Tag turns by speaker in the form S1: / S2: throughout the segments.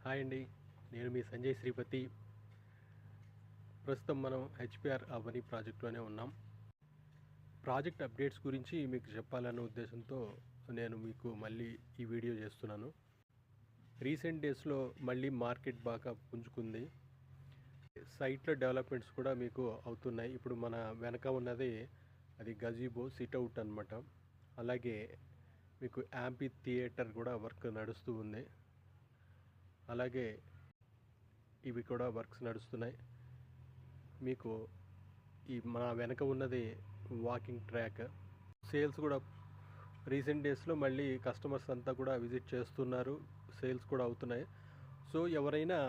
S1: Hi అండి, నేను మీ సంజయ్ శ్రీపతి. ప్రస్తుతం మనం హెచ్పిఆర్ అవని ప్రాజెక్ట్లోనే ఉన్నాం. ప్రాజెక్ట్ అప్డేట్స్ గురించి మీకు చెప్పాలన్న ఉద్దేశంతో నేను మీకు మళ్ళీ ఈ వీడియో చేస్తున్నాను. రీసెంట్ డేస్లో మళ్ళీ మార్కెట్ బాగా పుంజుకుంది. సైట్లో డెవలప్మెంట్స్ కూడా మీకు అవుతున్నాయి. ఇప్పుడు మన వెనక ఉన్నది అది గజీబో సిట్అవుట్ అనమాట. అలాగే మీకు యాంపీ థియేటర్ కూడా వర్క్ నడుస్తూ ఉంది. అలాగే ఇవి కూడా వర్క్స్ నడుస్తున్నాయి. మీకు ఈ మా వెనక ఉన్నది వాకింగ్ ట్రాక్. సేల్స్ కూడా రీసెంట్ డేస్లో మళ్ళీ కస్టమర్స్ అంతా కూడా విజిట్ చేస్తున్నారు, సేల్స్ కూడా అవుతున్నాయి. సో ఎవరైనా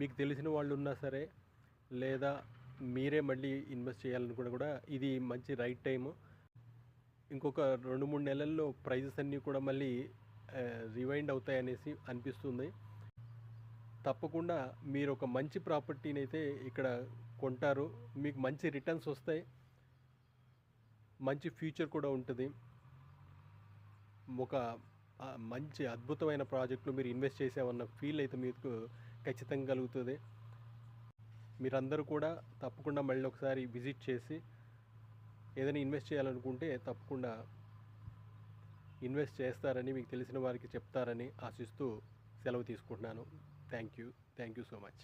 S1: మీకు తెలిసిన వాళ్ళు ఉన్నా సరే, లేదా మీరే మళ్ళీ ఇన్వెస్ట్ చేయాలనుకున్నా కూడా ఇది మంచి రైట్ టైము. ఇంకొక 2-3 నెలల్లో ప్రైజెస్ అన్నీ కూడా మళ్ళీ రివైండ్ అవుతాయనేసి అనిపిస్తుంది. తప్పకుండా మీరు ఒక మంచి ప్రాపర్టీని అయితే ఇక్కడ కొంటారు, మీకు మంచి రిటర్న్స్ వస్తాయి, మంచి ఫ్యూచర్ కూడా ఉంటుంది. ఒక మంచి అద్భుతమైన ప్రాజెక్టులో మీరు ఇన్వెస్ట్ చేసామన్న ఫీల్ అయితే మీకు ఖచ్చితంగా కలుగుతుంది. మీరందరూ కూడా తప్పకుండా మళ్ళీ ఒకసారి విజిట్ చేసి ఏదైనా ఇన్వెస్ట్ చేయాలనుకుంటే తప్పకుండా ఇన్వెస్ట్ చేస్తారని, మీకు తెలిసిన వారికి చెప్తారని ఆశిస్తూ సెలవు తీసుకుంటున్నాను. Thank you so much.